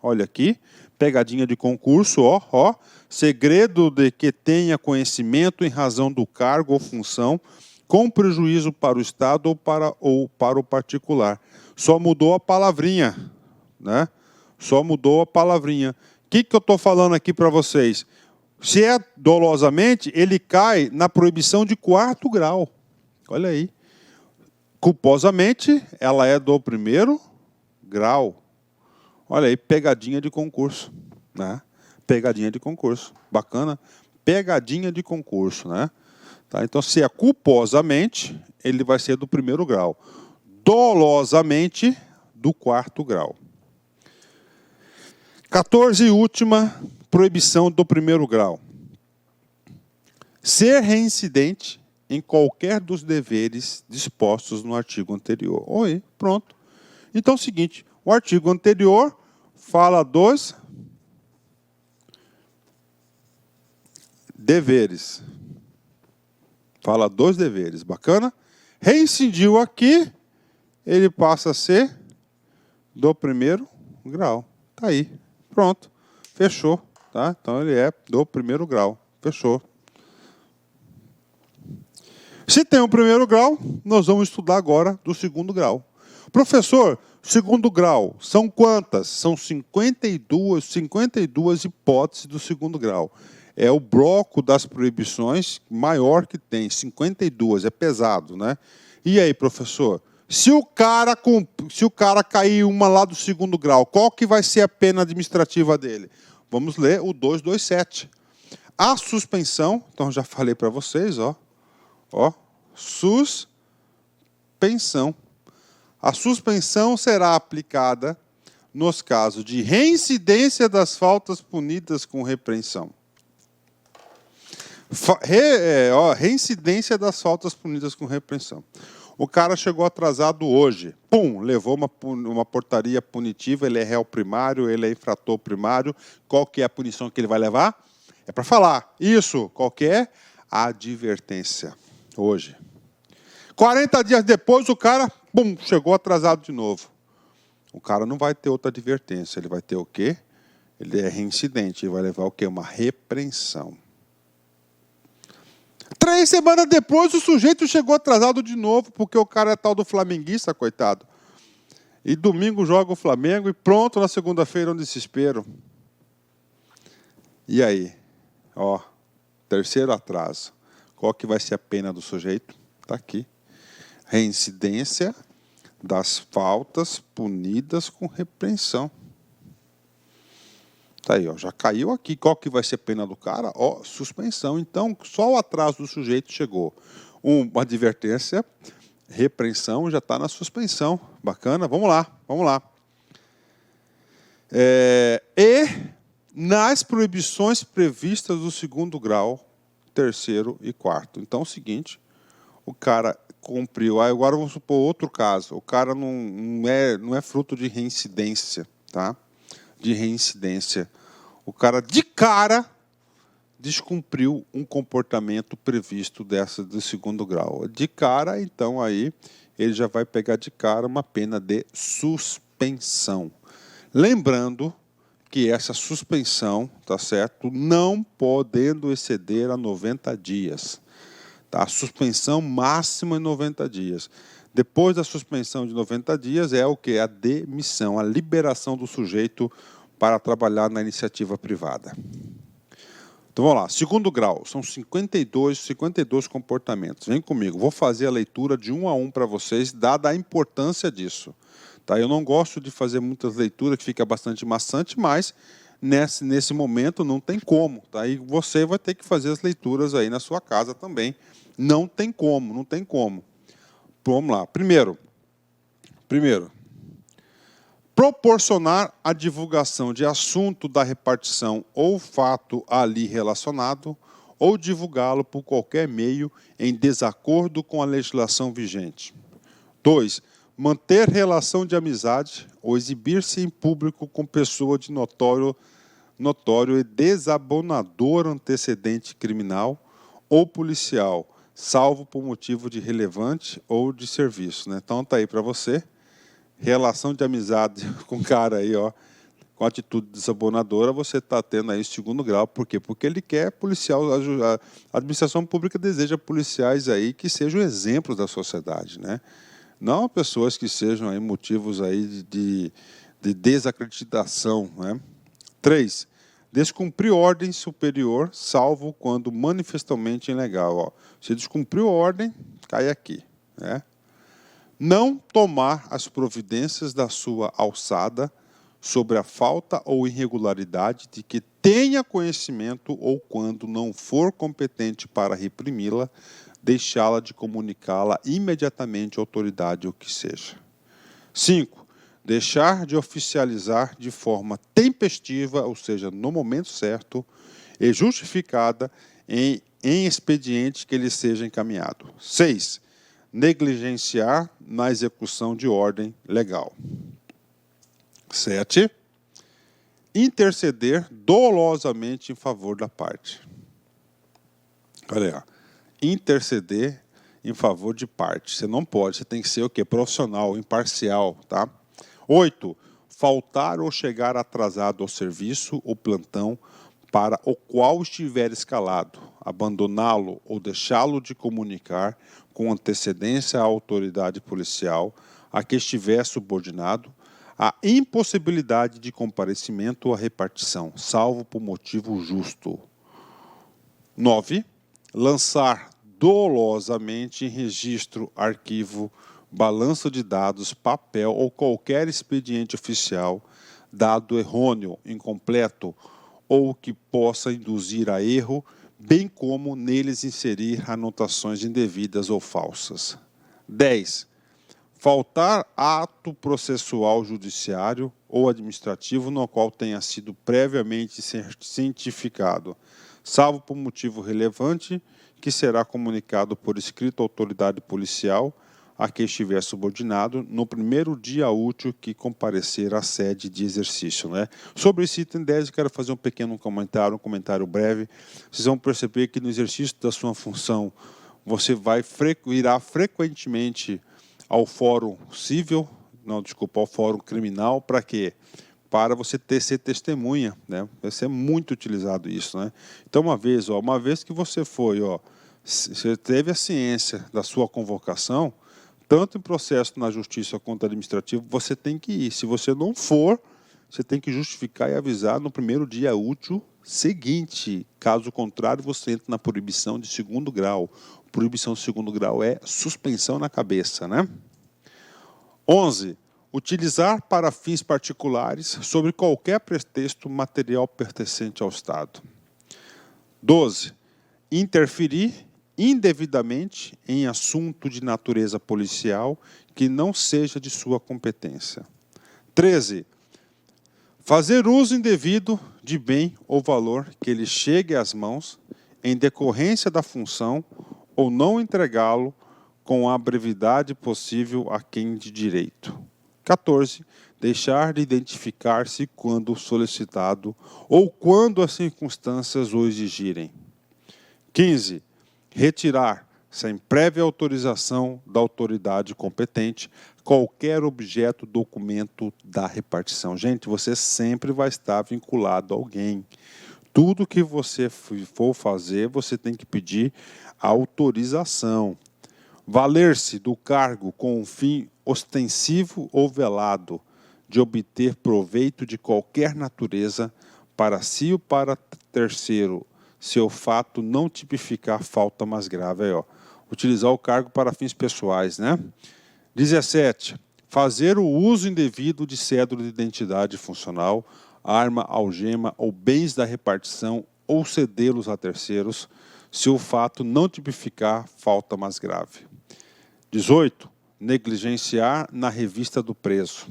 olha aqui, pegadinha de concurso, ó. Segredo de que tenha conhecimento em razão do cargo ou função, com prejuízo para o Estado ou para o particular. Só mudou a palavrinha, né? Só mudou a palavrinha. O que eu estou falando aqui para vocês? Se é dolosamente, ele cai na proibição de 4º grau. Olha aí. Culposamente, ela é do 1º grau. Olha aí, pegadinha de concurso, né? Pegadinha de concurso. Bacana? Pegadinha de concurso, né? Tá? Então, se é culposamente, ele vai ser do 1º grau. Dolosamente, do 4º grau. 14 e última proibição do 1º grau. Ser reincidente em qualquer dos deveres dispostos no artigo anterior. Oi, pronto. Então é o seguinte, o artigo anterior fala dos deveres. Fala dos deveres, bacana? Reincidiu aqui, ele passa a ser do 1º grau. Está aí, pronto, fechou. Tá? Então ele é do 1º grau, fechou. Se tem o 1º grau, nós vamos estudar agora do 2º grau. Professor, 2º grau, são quantas? São 52 hipóteses do 2º grau. É o bloco das proibições maior que tem, 52, é pesado, né? E aí, professor, se o cara cair uma lá do 2º grau, qual que vai ser a pena administrativa dele? Vamos ler o 227. A suspensão, então já falei para vocês, ó, suspensão. A suspensão será aplicada nos casos de reincidência das faltas punidas com repreensão. Reincidência das faltas punidas com repreensão. O cara chegou atrasado hoje, levou uma portaria punitiva, ele é réu primário, ele é infrator primário. Qual que é a punição que ele vai levar? É para falar. Isso, qual que é? Advertência. Hoje. 40 dias depois, o cara, chegou atrasado de novo. O cara não vai ter outra advertência. Ele vai ter o quê? Ele é reincidente. Ele vai levar o quê? Uma repreensão. 3 semanas depois, o sujeito chegou atrasado de novo, porque o cara é tal do flamenguista, coitado. E domingo joga o Flamengo e pronto, na segunda-feira, um desespero. E aí? 3º atraso. Qual que vai ser a pena do sujeito? Está aqui. Reincidência das faltas punidas com repreensão. Está aí, já caiu aqui. Qual que vai ser a pena do cara? Suspensão. Então, só o atraso do sujeito chegou. Uma advertência, repreensão, já está na suspensão. Bacana? Vamos lá. E nas proibições previstas do 2º grau, 3º e 4º. Então é o seguinte, o cara cumpriu. Agora vamos supor outro caso. O cara não é fruto de reincidência, tá? De reincidência. O cara de cara descumpriu um comportamento previsto do 2º grau. De cara, então aí ele já vai pegar de cara uma pena de suspensão. Lembrando que essa suspensão, tá certo, não podendo exceder a 90 dias. Tá? A suspensão máxima é 90 dias. Depois da suspensão de 90 dias é o que? A demissão, a liberação do sujeito para trabalhar na iniciativa privada. Então vamos lá, 2º grau, são 52 comportamentos. Vem comigo, vou fazer a leitura de um a um para vocês, dada a importância disso. Tá? Eu não gosto de fazer muitas leituras, que fica bastante maçante, mas nesse momento não tem como. Tá? E você vai ter que fazer as leituras aí na sua casa também. Não tem como. Vamos lá. Primeiro, proporcionar a divulgação de assunto da repartição ou fato ali relacionado, ou divulgá-lo por qualquer meio em desacordo com a legislação vigente. 2. Manter relação de amizade ou exibir-se em público com pessoa de notório e desabonador antecedente criminal ou policial, salvo por motivo de relevante ou de serviço. Né? Então, está aí para você. Relação de amizade com o cara aí, com atitude desabonadora, você está tendo aí segundo grau. Por quê? Porque ele quer policial, a administração pública deseja policiais aí que sejam exemplos da sociedade, né? Não pessoas que sejam aí motivos aí de desacreditação, né? 3. Descumprir ordem superior, salvo quando manifestamente ilegal. Ó. Se descumpriu a ordem, cai aqui, né? Não tomar as providências da sua alçada sobre a falta ou irregularidade de que tenha conhecimento ou, quando não for competente para reprimi-la, deixá-la de comunicá-la imediatamente à autoridade ou que seja. 5. Deixar de oficializar de forma tempestiva, ou seja, no momento certo e justificada, em expediente que lhe seja encaminhado. 6. Negligenciar na execução de ordem legal. 7. Interceder dolosamente em favor da parte. Olha aí, ó. Interceder em favor de parte. Você não pode, você tem que ser o quê? Profissional, imparcial, tá? 8. Faltar ou chegar atrasado ao serviço ou plantão para o qual estiver escalado, abandoná-lo ou deixá-lo de comunicar com antecedência à autoridade policial a que estiver subordinado, a impossibilidade de comparecimento ou a repartição, salvo por motivo justo. 9. Lançar dolosamente em registro, arquivo, balanço de dados, papel ou qualquer expediente oficial, dado errôneo, incompleto ou que possa induzir a erro, bem como neles inserir anotações indevidas ou falsas. 10. Faltar ato processual judiciário ou administrativo no qual tenha sido previamente cientificado, salvo por motivo relevante, que será comunicado por escrito à autoridade policial a que estiver subordinado no primeiro dia útil que comparecer à sede de exercício, né? Sobre esse item 10, eu quero fazer um pequeno comentário, um comentário breve. Vocês vão perceber que no exercício da sua função, você irá frequentemente ao fórum civil, ao fórum criminal, para quê? Para você ser testemunha, né? Vai ser muito utilizado isso, né? Então, uma vez que você foi, você teve a ciência da sua convocação, tanto em processo na justiça quanto administrativo, você tem que ir. Se você não for, você tem que justificar e avisar no primeiro dia útil seguinte. Caso contrário, você entra na proibição de segundo grau. Proibição de segundo grau é suspensão na cabeça, né? 11. Utilizar para fins particulares, sobre qualquer pretexto, material pertencente ao Estado. 12. Interferir indevidamente em assunto de natureza policial que não seja de sua competência. 13. Fazer uso indevido de bem ou valor que lhe chegue às mãos em decorrência da função ou não entregá-lo com a brevidade possível a quem de direito. 14. Deixar de identificar-se quando solicitado ou quando as circunstâncias o exigirem. 15. Retirar, sem prévia autorização da autoridade competente, qualquer objeto, documento da repartição. Gente, você sempre vai estar vinculado a alguém. Tudo que você for fazer, você tem que pedir autorização. Valer-se do cargo com um fim ostensivo ou velado de obter proveito de qualquer natureza para si ou para terceiro, se o fato não tipificar falta mais grave. Aí, utilizar o cargo para fins pessoais, né? 17. Fazer o uso indevido de cédula de identidade funcional, arma, algema ou bens da repartição ou cedê-los a terceiros, se o fato não tipificar falta mais grave. 18. Negligenciar na revista do preso.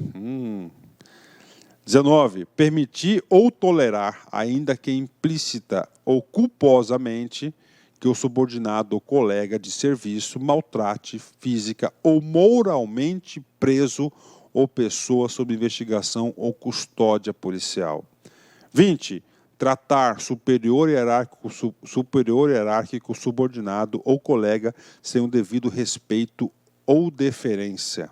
19. Permitir ou tolerar, ainda que implícita ou culposamente, que o subordinado ou colega de serviço maltrate física ou moralmente preso ou pessoa sob investigação ou custódia policial. 20. Tratar superior hierárquico subordinado ou colega sem o devido respeito ou deferência.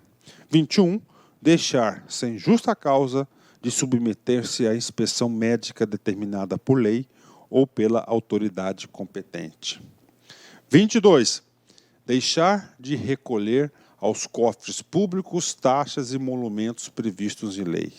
21. Deixar, sem justa causa, de submeter-se à inspeção médica determinada por lei ou pela autoridade competente. 22. Deixar de recolher aos cofres públicos taxas e emolumentos previstos em lei.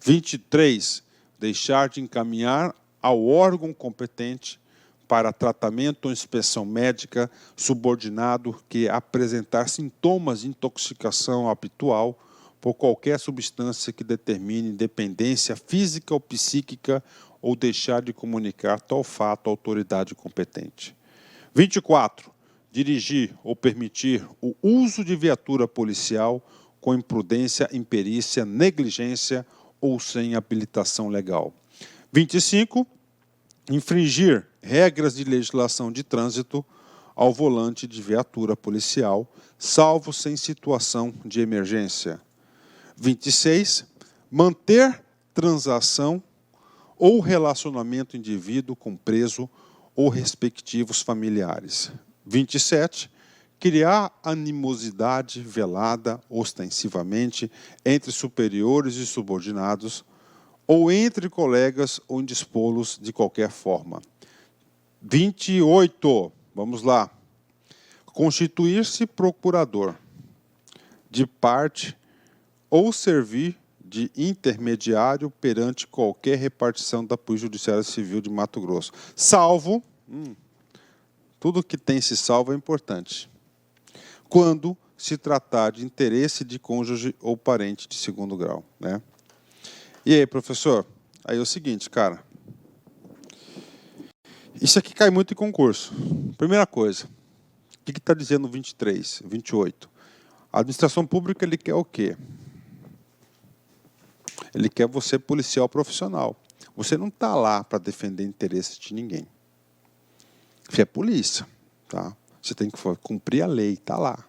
23. Deixar de encaminhar ao órgão competente para tratamento ou inspeção médica subordinado que apresentar sintomas de intoxicação habitual por qualquer substância que determine dependência física ou psíquica ou deixar de comunicar tal fato à autoridade competente. 24. Dirigir ou permitir o uso de viatura policial com imprudência, imperícia, negligência ou sem habilitação legal. 25. Infringir regras de legislação de trânsito ao volante de viatura policial, salvo sem situação de emergência. 26. Manter transação ou relacionamento indivíduo com preso ou respectivos familiares. 27. Criar animosidade velada ostensivamente entre superiores e subordinados ou entre colegas ou indispô-los de qualquer forma. 28. Vamos lá. Constituir-se procurador de parte ou servir de intermediário perante qualquer repartição da Polícia Judiciária Civil de Mato Grosso. Salvo, tudo que tem esse salvo é importante, quando se tratar de interesse de cônjuge ou parente de segundo grau, né? E aí, professor? Aí é o seguinte, cara. Isso aqui cai muito em concurso. Primeira coisa, o que está dizendo 23, 28? A administração pública, ele quer o quê? Ele quer você policial profissional. Você não está lá para defender interesses de ninguém. Você é polícia, tá? Você tem que cumprir a lei, está lá.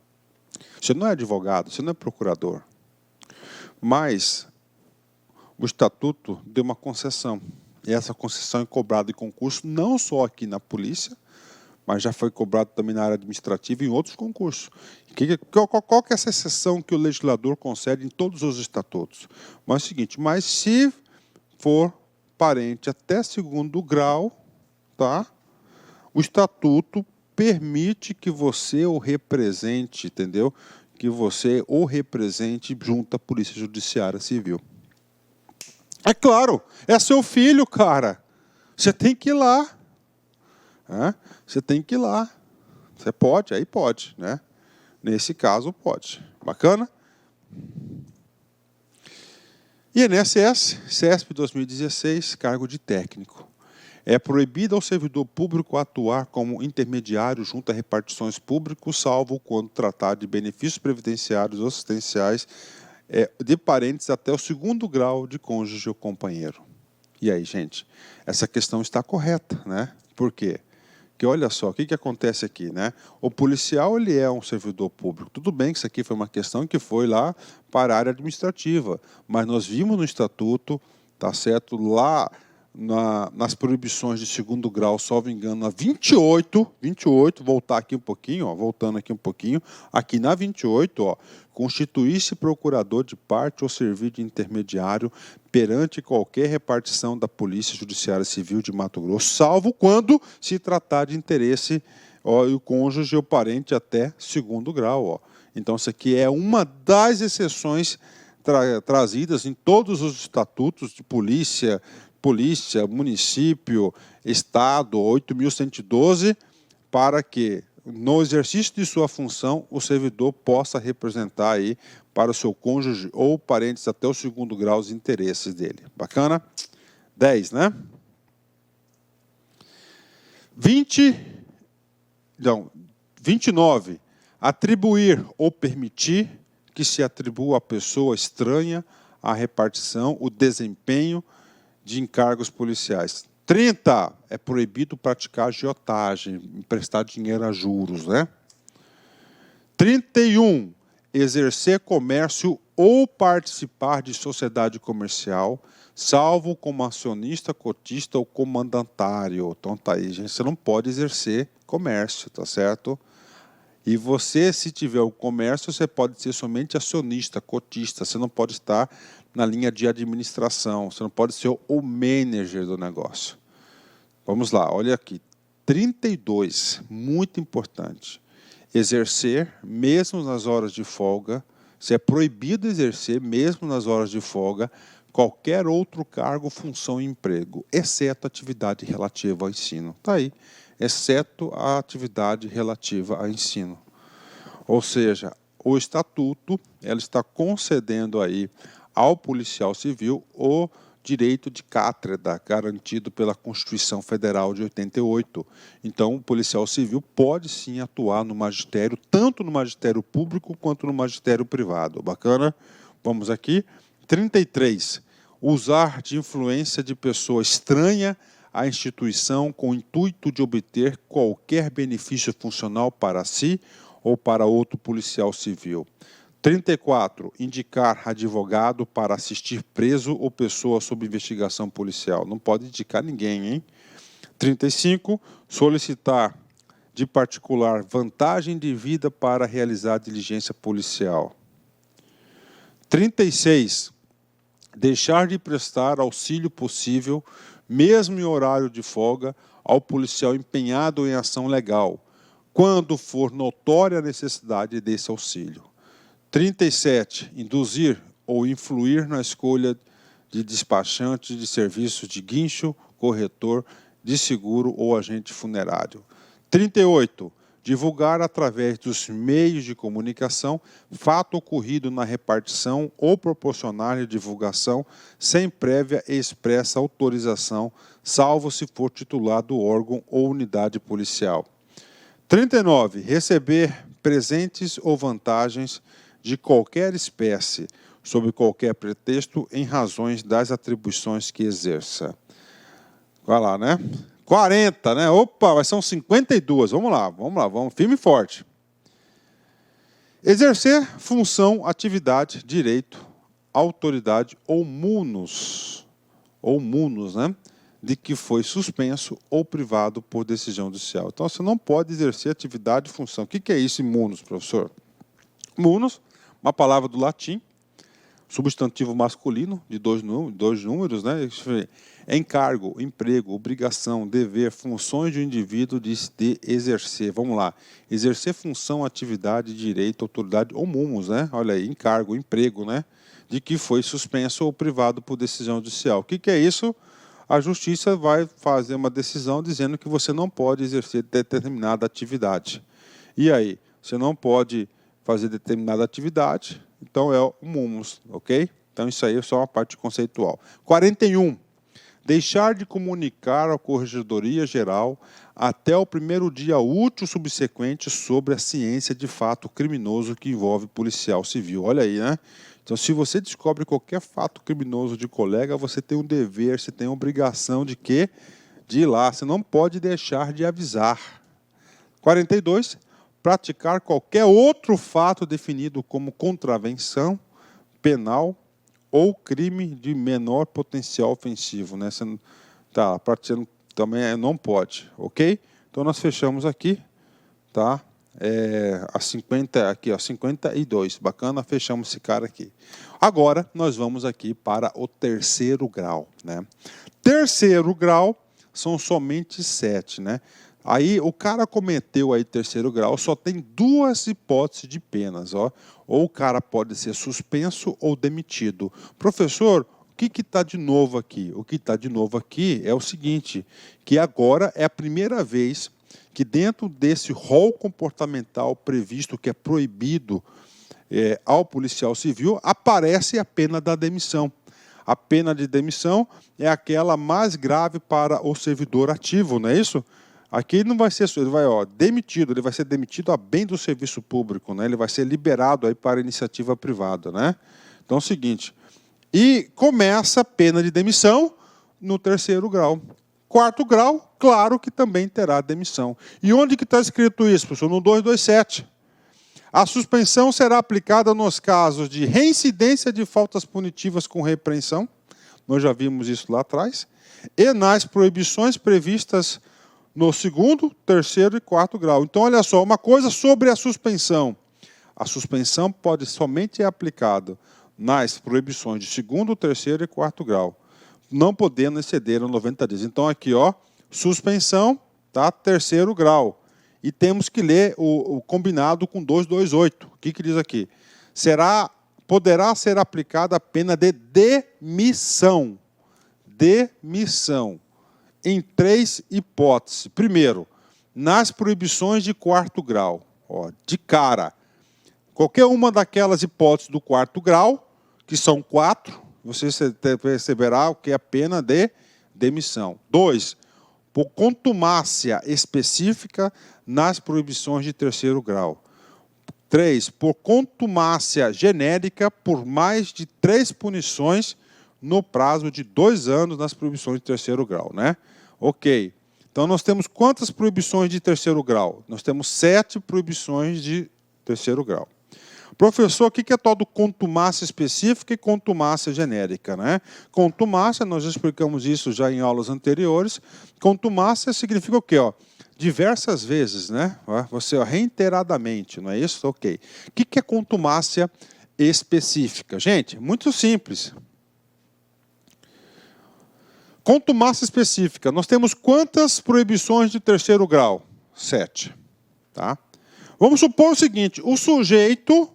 Você não é advogado, você não é procurador. Mas o estatuto deu uma concessão. E essa concessão é cobrada em concurso não só aqui na polícia, mas já foi cobrado também na área administrativa e em outros concursos. Qual que é essa exceção que o legislador concede em todos os estatutos? Mas é o seguinte, mas se for parente até segundo grau, tá? O estatuto permite que você o represente, entendeu? Que você o represente junto à Polícia Judiciária Civil. É claro, é seu filho, cara. Você tem que ir lá. Você tem que ir lá. Você pode, aí pode, né? Nesse caso, pode. Bacana? INSS, CESP 2016, cargo de técnico. É proibido ao servidor público atuar como intermediário junto a repartições públicas, salvo quando tratar de benefícios previdenciários ou assistenciais de parentes até o segundo grau de cônjuge ou companheiro. E aí, gente, essa questão está correta, né? Por quê? Porque olha só, o que acontece aqui, né? O policial, ele é um servidor público. Tudo bem que isso aqui foi uma questão que foi lá para a área administrativa, mas nós vimos no estatuto, tá certo, lá nas proibições de segundo grau, salvo engano, na 28, voltar aqui um pouquinho, ó, voltando aqui um pouquinho, aqui na 28, ó, constituir-se procurador de parte ou servir de intermediário perante qualquer repartição da Polícia Judiciária Civil de Mato Grosso, salvo quando se tratar de interesse, ó, e o cônjuge ou parente até segundo grau, ó. Então, isso aqui é uma das exceções trazidas em todos os estatutos de polícia, município, estado, 8.112, para que, no exercício de sua função, o servidor possa representar aí para o seu cônjuge ou parentes até o segundo grau os interesses dele. Bacana? 10, né? 29. Atribuir ou permitir que se atribua à pessoa estranha a repartição, o desempenho de encargos policiais. 30. É proibido praticar agiotagem, emprestar dinheiro a juros, né? 31. Exercer comércio ou participar de sociedade comercial, salvo como acionista, cotista ou comandantário. Então tá aí, gente, você não pode exercer comércio, tá certo? E você, se tiver o comércio, você pode ser somente acionista, cotista, você não pode estar na linha de administração, você não pode ser o manager do negócio. Vamos lá, olha aqui. 32, muito importante. Exercer, mesmo nas horas de folga, se é proibido exercer, mesmo nas horas de folga, qualquer outro cargo, função e emprego, exceto atividade relativa ao ensino. Está aí, exceto a atividade relativa ao ensino. Ou seja, o estatuto ela está concedendo aí ao policial civil o direito de cátedra garantido pela Constituição Federal de 88. Então, o policial civil pode sim atuar no magistério, tanto no magistério público quanto no magistério privado. Bacana? Vamos aqui. 33. Usar de influência de pessoa estranha à instituição com o intuito de obter qualquer benefício funcional para si ou para outro policial civil. 34. Indicar advogado para assistir preso ou pessoa sob investigação policial. Não pode indicar ninguém, hein? 35. Solicitar de particular vantagem de vida para realizar diligência policial. 36. Deixar de prestar auxílio possível, mesmo em horário de folga, ao policial empenhado em ação legal, quando for notória a necessidade desse auxílio. 37. Induzir ou influir na escolha de despachante de serviço de guincho, corretor, de seguro ou agente funerário. 38. Divulgar através dos meios de comunicação fato ocorrido na repartição ou proporcionar divulgação sem prévia e expressa autorização, salvo se for titular do órgão ou unidade policial. 39. Receber presentes ou vantagens de qualquer espécie, sob qualquer pretexto, em razões das atribuições que exerça. Vai lá, né? 40, né? Opa, são 52. Vamos lá, vamos firme e forte. Exercer função, atividade, direito, autoridade ou munus, né? De que foi suspenso ou privado por decisão judicial. Então, você não pode exercer atividade e função. O que é isso, munus, professor? Munus, uma palavra do latim, substantivo masculino, de dois números, né? Encargo, emprego, obrigação, dever, funções de um indivíduo de exercer. Vamos lá. Exercer função, atividade, direito, autoridade ou munus, né? Olha aí, encargo, emprego, né? De que foi suspenso ou privado por decisão judicial. O que é isso? A justiça vai fazer uma decisão dizendo que você não pode exercer determinada atividade. E aí? Você não pode fazer determinada atividade, então é o munus, ok? Então isso aí é só uma parte conceitual. 41. Deixar de comunicar à Corregedoria Geral até o primeiro dia útil subsequente sobre a ciência de fato criminoso que envolve policial civil. Olha aí, né? Então, se você descobre qualquer fato criminoso de colega, você tem um dever, você tem a obrigação de quê? De ir lá. Você não pode deixar de avisar. 42. Praticar qualquer outro fato definido como contravenção penal ou crime de menor potencial ofensivo, né? Você tá praticando também não pode, ok? Então nós fechamos aqui, tá? A 50 aqui, ó, 52, bacana, fechamos esse cara aqui. Agora nós vamos aqui para o terceiro grau, né? Terceiro grau são somente 7, né? Aí o cara cometeu aí terceiro grau, só tem 2 hipóteses de penas, ó. Ou o cara pode ser suspenso ou demitido. Professor, o que está de novo aqui? O que está de novo aqui é o seguinte, que agora é a primeira vez que dentro desse rol comportamental previsto, que é proibido ao policial civil, aparece a pena da demissão. A pena de demissão é aquela mais grave para o servidor ativo, não é isso? Aqui ele não vai ser, ele vai demitido, ele vai ser demitido a bem do serviço público, né? Ele vai ser liberado aí para iniciativa privada, né? Então é o seguinte, e começa a pena de demissão no terceiro grau. Quarto grau, claro que também terá demissão. E onde que está escrito isso, professor? No 227. A suspensão será aplicada nos casos de reincidência de faltas punitivas com repreensão, nós já vimos isso lá atrás, e nas proibições previstas no segundo, terceiro e quarto grau. Então, olha só, uma coisa sobre a suspensão. A suspensão pode somente ser aplicada nas proibições de segundo, terceiro e quarto grau, não podendo exceder os 90 dias. Então, aqui, ó, suspensão, tá? Terceiro grau. E temos que ler o combinado com 228. O que diz aqui? Poderá ser aplicada a pena de demissão. Demissão. Em 3 hipóteses. Primeiro, nas proibições de quarto grau. Ó, de cara. Qualquer uma daquelas hipóteses do quarto grau, que são 4, você perceberá o que é a pena de demissão. 2, por contumácia específica nas proibições de terceiro grau. 3, por contumácia genérica por mais de 3 punições no prazo de 2 anos nas proibições de terceiro grau, né? Ok. Então, nós temos quantas proibições de terceiro grau? Nós temos 7 proibições de terceiro grau. Professor, o que é tal do contumácia específica e contumácia genérica, né? Contumácia, nós explicamos isso já em aulas anteriores. Contumácia significa o quê? Ó? Diversas vezes, né? Você, ó, reiteradamente, não é isso? Ok. O que é contumácia específica? Gente, muito simples. Contumácia específica. Nós temos quantas proibições de terceiro grau? 7. Tá? Vamos supor o seguinte, o sujeito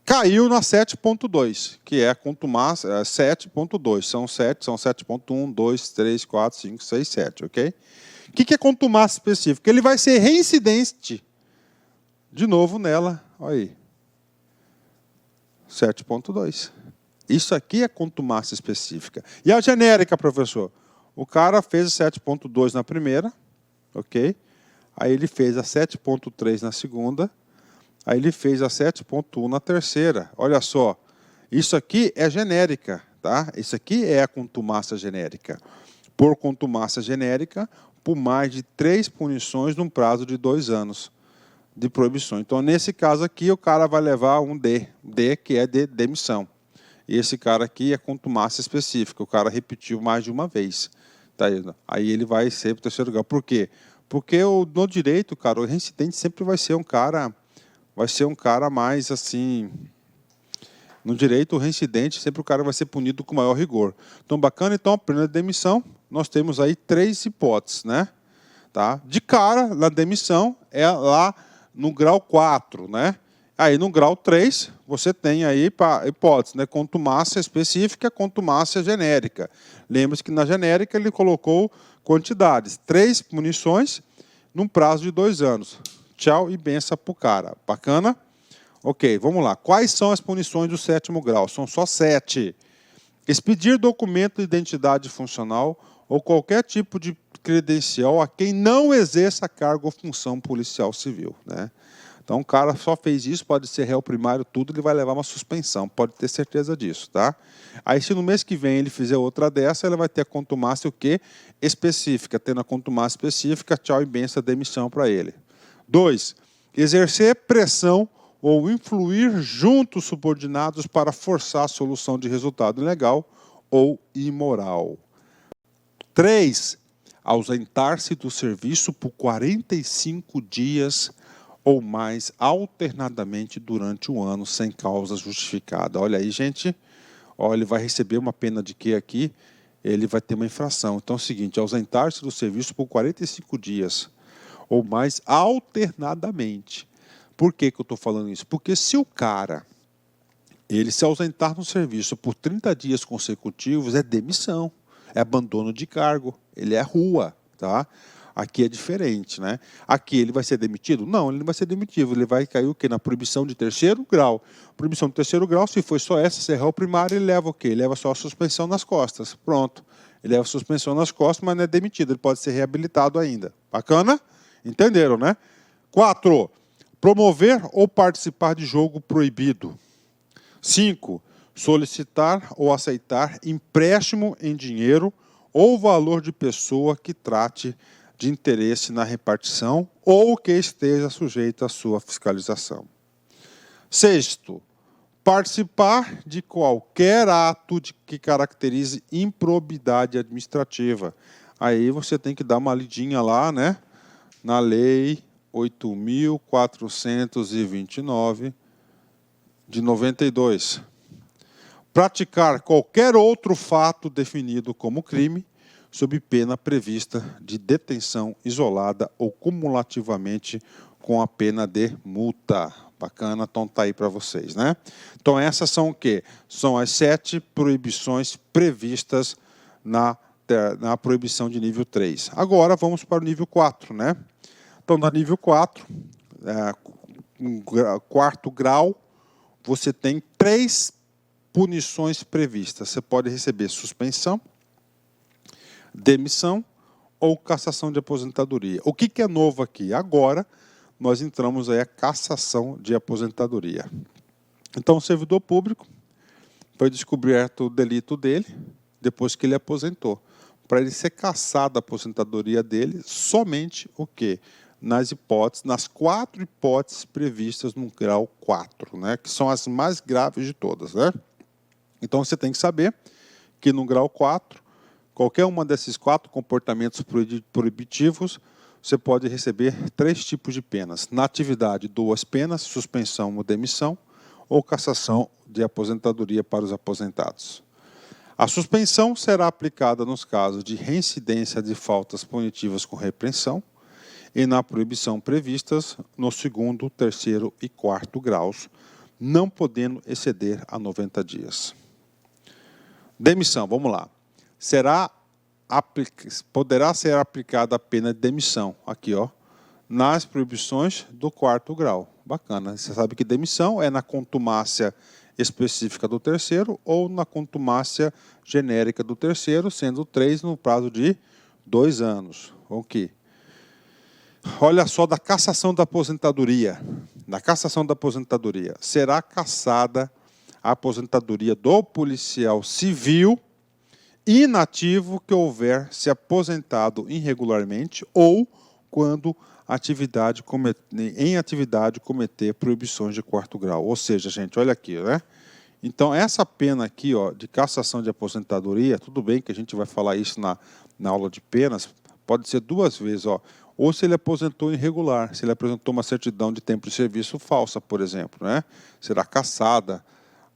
caiu na 7.2, que é a contumácia 7.2. São 7.1, 2, 3, 4, 5, 6, 7, ok? O que é contumácia específica? Ele vai ser reincidente de novo nela, olha aí. 7.2. Isso aqui é contumácia específica. E a genérica, professor? O cara fez a 7.2 na primeira, ok? Aí ele fez a 7.3 na segunda, aí ele fez a 7.1 na terceira. Olha só, isso aqui é genérica, tá? Isso aqui é a contumácia genérica. Por contumácia genérica, por mais de 3 punições num prazo de 2 anos de proibição. Então, nesse caso aqui, o cara vai levar um D, que é de demissão. E esse cara aqui é contumácia específica, o cara repetiu mais de uma vez. Tá? Aí ele vai ser para o terceiro grau. Por quê? Porque no direito, cara, o reincidente sempre vai ser um cara mais assim. No direito, o reincidente, sempre o cara vai ser punido com maior rigor. Então, bacana, então, a pena de demissão, nós temos aí 3 hipóteses, né? Tá? De cara, na demissão, é lá no grau 4, né? Aí, no grau 3, você tem aí a hipótese, né? Contumácia específica, contumácia genérica. Lembre-se que na genérica ele colocou quantidades. 3 punições num prazo de 2 anos. Tchau e benção para o cara. Bacana? Ok, vamos lá. Quais são as punições do 7º grau? São só 7. Expedir documento de identidade funcional ou qualquer tipo de credencial a quem não exerça cargo ou função policial civil, né? Então, o cara só fez isso, pode ser réu primário, tudo, ele vai levar uma suspensão, pode ter certeza disso, tá? Aí, se no mês que vem ele fizer outra dessa, ele vai ter a contumácia o quê? Específica. Tendo a contumácia específica, tchau e benção, demissão para ele. 2. Exercer pressão ou influir junto os subordinados para forçar a solução de resultado ilegal ou imoral. 3. Ausentar-se do serviço por 45 dias ou mais alternadamente durante um ano sem causa justificada. Olha aí, gente, ó, ele vai receber uma pena de quê aqui? Ele vai ter uma infração. Então é o seguinte, ausentar-se do serviço por 45 dias ou mais alternadamente. Por que eu estou falando isso? Porque se o cara ele se ausentar no serviço por 30 dias consecutivos, é demissão, é abandono de cargo, ele é rua, tá? Aqui é diferente, né? Aqui ele vai ser demitido? Não, ele não vai ser demitido. Ele vai cair o quê? Na proibição de terceiro grau. Proibição de terceiro grau, se foi só essa, se é réu primário, ele leva o quê? Ele leva só a suspensão nas costas. Pronto. Ele leva a suspensão nas costas, mas não é demitido. Ele pode ser reabilitado ainda. Bacana? Entenderam, né? 4. Promover ou participar de jogo proibido. 5. Solicitar ou aceitar empréstimo em dinheiro ou valor de pessoa que trate de interesse na repartição ou que esteja sujeito à sua fiscalização. 6. Participar de qualquer ato que caracterize improbidade administrativa. Aí você tem que dar uma lidinha lá, né? Na Lei 8.429 de 92. Praticar qualquer outro fato definido como crime, sob pena prevista de detenção isolada ou cumulativamente com a pena de multa. Bacana, então tá aí para vocês, né? Então essas são o quê? São as 7 proibições previstas na proibição de nível 3. Agora vamos para o nível 4, né? Então, no nível 4, quarto grau, você tem 3 punições previstas. Você pode receber suspensão, demissão ou cassação de aposentadoria. O que é novo aqui? Agora, nós entramos aí a cassação de aposentadoria. Então, o servidor público foi descoberto o delito dele depois que ele aposentou. Para ele ser cassado a aposentadoria dele, somente o quê? Nas 4 hipóteses previstas no grau 4, né? Que são as mais graves de todas, né? Então, você tem que saber que no grau 4, qualquer uma desses 4 comportamentos proibitivos, você pode receber 3 tipos de penas. Na atividade, 2 penas, suspensão ou demissão, ou cassação de aposentadoria para os aposentados. A suspensão será aplicada nos casos de reincidência de faltas punitivas com repreensão e na proibição previstas no 2º, 3º e 4º graus, não podendo exceder a 90 dias. Demissão, vamos lá. Poderá ser aplicada a pena de demissão, aqui, ó, nas proibições do 4º grau. Bacana. Você sabe que demissão é na contumácia específica do 3º ou na contumácia genérica do 3º, sendo 3 no prazo de 2 anos. Ok. Olha só, da cassação da aposentadoria. Da cassação da aposentadoria. Será cassada a aposentadoria do policial civil inativo que houver se aposentado irregularmente ou quando em atividade cometer proibições de 4º grau. Ou seja, gente, olha aqui, né? Então, essa pena aqui, ó, de cassação de aposentadoria, tudo bem que a gente vai falar isso na aula de penas, pode ser 2 vezes, ó. Ou se ele aposentou irregular, se ele apresentou uma certidão de tempo de serviço falsa, por exemplo, né? Será cassada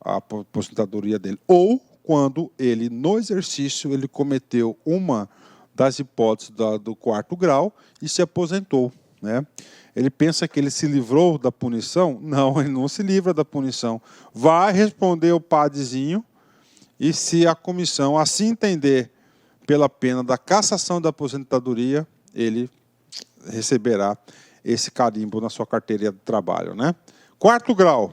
a aposentadoria dele. Ou quando ele, no exercício, ele cometeu uma das hipóteses do 4º grau e se aposentou, né? Ele pensa que ele se livrou da punição? Não, ele não se livra da punição. Vai responder o PADzinho e se a comissão assim entender pela pena da cassação da aposentadoria, ele receberá esse carimbo na sua carteira de trabalho, né? 4º grau.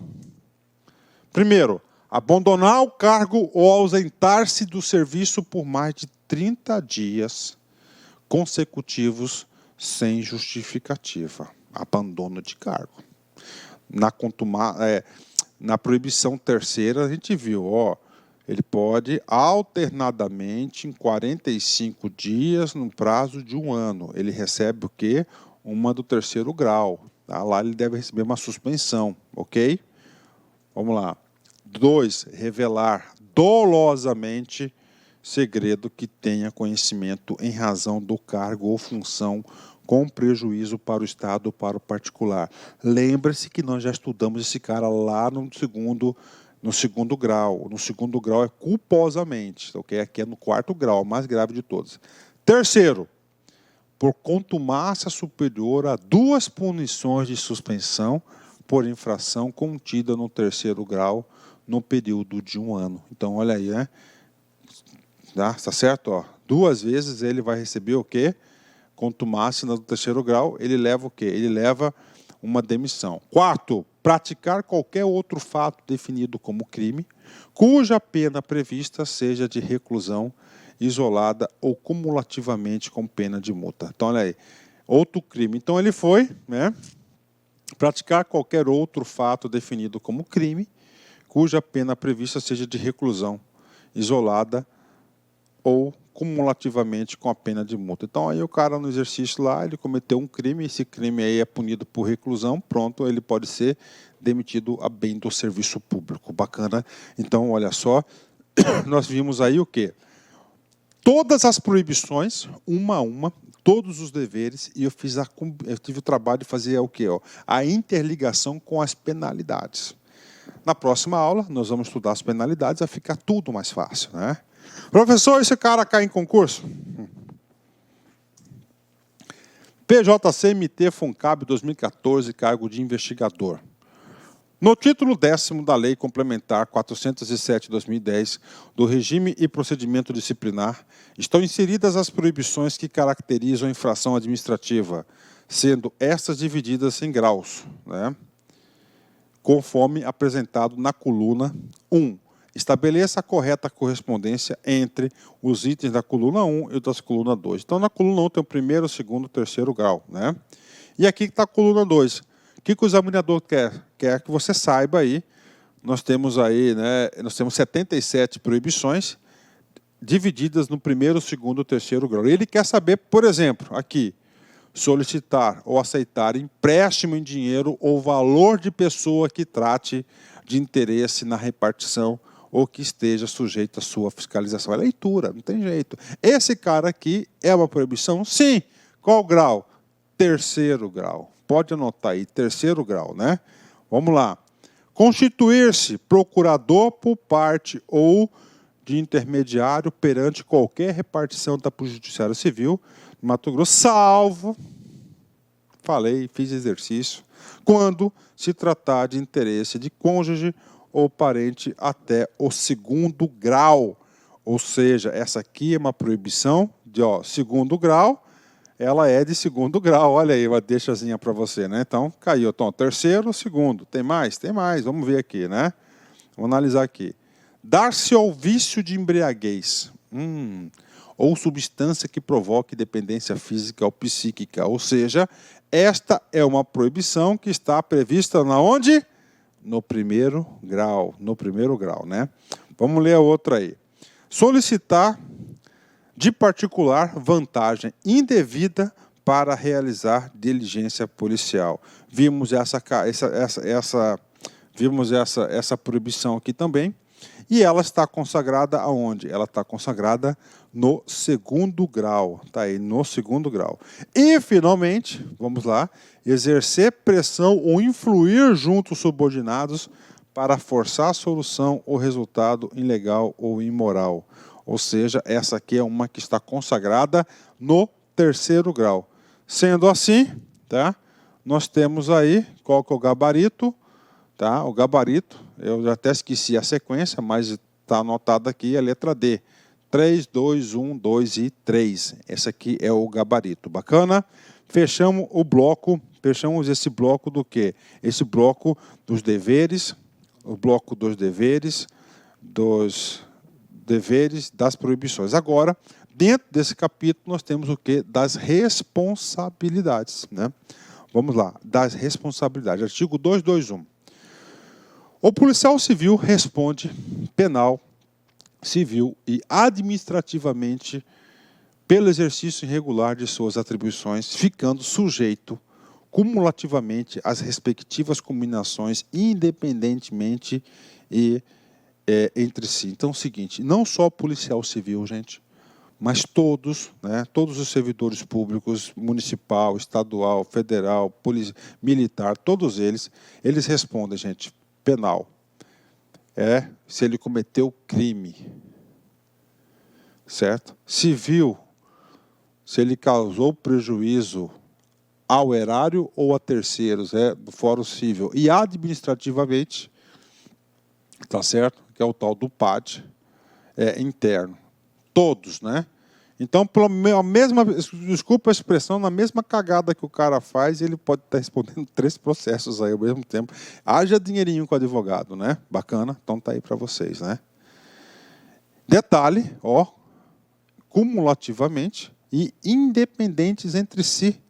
Primeiro, abandonar o cargo ou ausentar-se do serviço por mais de 30 dias consecutivos sem justificativa. Abandono de cargo. Na proibição 3ª, a gente viu, ó, ele pode alternadamente em 45 dias no prazo de 1 ano. Ele recebe o quê? Uma do 3º grau. Tá? Lá ele deve receber uma suspensão, ok? Vamos lá. 2, revelar dolosamente segredo que tenha conhecimento em razão do cargo ou função com prejuízo para o Estado ou para o particular. Lembre-se que nós já estudamos esse cara lá no segundo grau. No 2º grau é culposamente, ok? Aqui é no 4º grau, o mais grave de todos. 3º, por contumácia superior a 2 punições de suspensão por infração contida no 3º grau no período de 1 ano. Então, olha aí, né? Tá certo? Ó, 2 vezes ele vai receber o quê? Contumácia no 3º grau, ele leva o quê? Ele leva uma demissão. 4, praticar qualquer outro fato definido como crime, cuja pena prevista seja de reclusão isolada ou cumulativamente com pena de multa. Então, olha aí, outro crime. Então, ele foi, né? Praticar qualquer outro fato definido como crime, cuja pena prevista seja de reclusão isolada ou cumulativamente com a pena de multa. Então, aí o cara no exercício lá, ele cometeu um crime, esse crime aí é punido por reclusão, pronto, ele pode ser demitido a bem do serviço público. Bacana. Então, olha só, nós vimos aí o quê? Todas as proibições, uma a uma, todos os deveres, e eu tive o trabalho de fazer o quê? A interligação com as penalidades. Na próxima aula, nós vamos estudar as penalidades, vai ficar tudo mais fácil, né? Professor, esse cara cai em concurso? PJCMT FUNCAB 2014, cargo de investigador. No título 10º da Lei Complementar 407/2010 do Regime e Procedimento Disciplinar, estão inseridas as proibições que caracterizam a infração administrativa, sendo estas divididas em graus, né? Conforme apresentado na coluna 1. Estabeleça a correta correspondência entre os itens da coluna 1 e das coluna 2. Então, na coluna 1 tem o primeiro, segundo e terceiro grau, né? E aqui está a coluna 2. O que o examinador quer? Quer que você saiba aí, nós temos 77 proibições divididas no primeiro, segundo e terceiro grau. Ele quer saber, por exemplo, aqui, solicitar ou aceitar empréstimo em dinheiro ou valor de pessoa que trate de interesse na repartição ou que esteja sujeito à sua fiscalização. É leitura, não tem jeito. Esse cara aqui é uma proibição? Sim. Qual grau? Terceiro grau. Pode anotar aí, terceiro grau, né? Vamos lá. Constituir-se procurador por parte ou de intermediário perante qualquer repartição da Judiciária Civil, Mato Grosso, salvo, falei, fiz exercício, quando se tratar de interesse de cônjuge ou parente até o segundo grau. Ou seja, essa aqui é uma proibição de segundo grau, ela é de segundo grau. Olha aí, uma deixazinha para você, né? Então, caiu. Então, terceiro, segundo. Tem mais? Tem mais. Vamos ver aqui, né? Vamos analisar aqui. Dar-se ao vício de embriaguez. Ou substância que provoque dependência física ou psíquica. Ou seja, esta é uma proibição que está prevista na onde? No primeiro grau. No primeiro grau, né? Vamos ler a outra aí. Solicitar de particular vantagem indevida para realizar diligência policial. Vimos essa proibição aqui também. E ela está consagrada aonde? Ela está consagrada no segundo grau. Está aí, no segundo grau. E, finalmente, vamos lá, exercer pressão ou influir junto aos subordinados para forçar a solução ou resultado ilegal ou imoral. Ou seja, essa aqui é uma que está consagrada no terceiro grau. Sendo assim, tá, nós temos aí, qual que é o gabarito? Tá, o gabarito, eu já até esqueci a sequência, mas está anotado aqui a letra D. 3, 2, 1, 2 e 3. Esse aqui é o gabarito. Bacana? Fechamos o bloco, fechamos esse bloco do quê? Esse bloco dos deveres, o bloco dos deveres, das proibições. Agora, dentro desse capítulo, nós temos o quê? Das responsabilidades, né? Vamos lá, das responsabilidades. Artigo 221. O policial civil responde penal, civil e administrativamente pelo exercício irregular de suas atribuições, ficando sujeito cumulativamente às respectivas combinações, independentemente e entre si. Então, é o seguinte, não só o policial civil, gente, mas todos, né, todos os servidores públicos, municipal, estadual, federal, militar, todos eles respondem, gente, penal. Se ele cometeu crime. Certo? Civil, se ele causou prejuízo ao erário ou a terceiros, do Fórum Civil. E administrativamente, tá certo? Que é o tal do PAD, interno. Todos, né? Então, desculpa a expressão, na mesma cagada que o cara faz, ele pode estar respondendo 3 processos aí ao mesmo tempo. Haja dinheirinho com o advogado, né? Bacana? Então tá aí para vocês, né? Detalhe, cumulativamente e independentes entre si.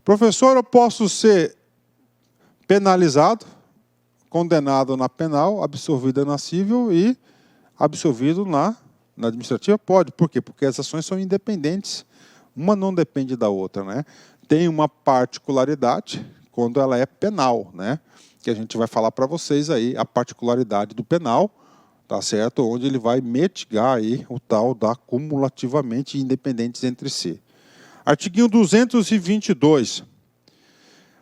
Professor, eu posso ser penalizado, condenado na penal, absolvido na civil e absolvido na Na administrativa pode. Por quê? Porque as ações são independentes. Uma não depende da outra, né? Tem uma particularidade quando ela é penal, né? Que a gente vai falar para vocês aí a particularidade do penal, tá certo? Onde ele vai mitigar aí o tal da cumulativamente independentes entre si. Artiguinho 222.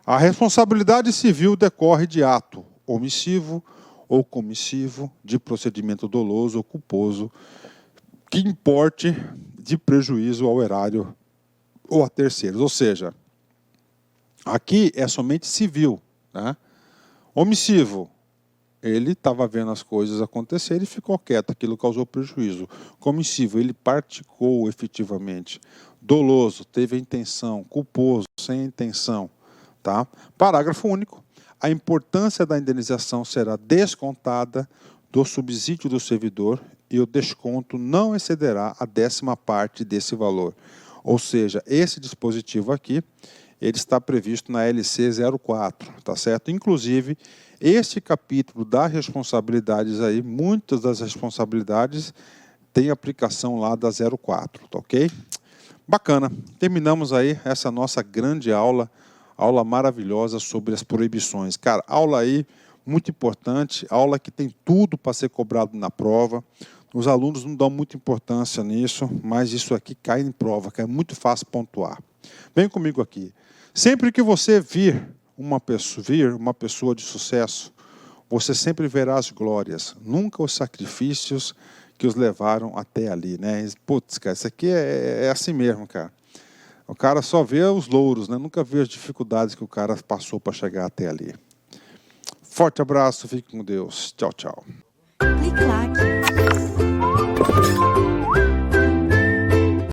A responsabilidade civil decorre de ato omissivo ou comissivo, de procedimento doloso ou culposo, que importe de prejuízo ao erário ou a terceiros. Ou seja, aqui é somente civil, né? Omissivo, ele estava vendo as coisas acontecerem e ficou quieto, aquilo causou prejuízo. Comissivo, ele praticou efetivamente. Doloso, teve a intenção. Culposo, sem intenção. Tá? Parágrafo único. A importância da indenização será descontada do subsídio do servidor e o desconto não excederá a 10ª parte desse valor. Ou seja, esse dispositivo aqui, ele está previsto na LC 04, tá certo? Inclusive, este capítulo das responsabilidades aí, muitas das responsabilidades têm aplicação lá da 04, tá ok? Bacana. Terminamos aí essa nossa grande aula maravilhosa sobre as proibições. Cara, aula aí muito importante, aula que tem tudo para ser cobrado na prova. Os alunos não dão muita importância nisso, mas isso aqui cai em prova, que é muito fácil pontuar. Vem comigo aqui. Sempre que você vir uma pessoa de sucesso, você sempre verá as glórias, nunca os sacrifícios que os levaram até ali, né? Putz, cara, isso aqui é assim mesmo, cara. O cara só vê os louros, né? Nunca vê as dificuldades que o cara passou para chegar até ali. Forte abraço, fique com Deus. Tchau, tchau. Clique like.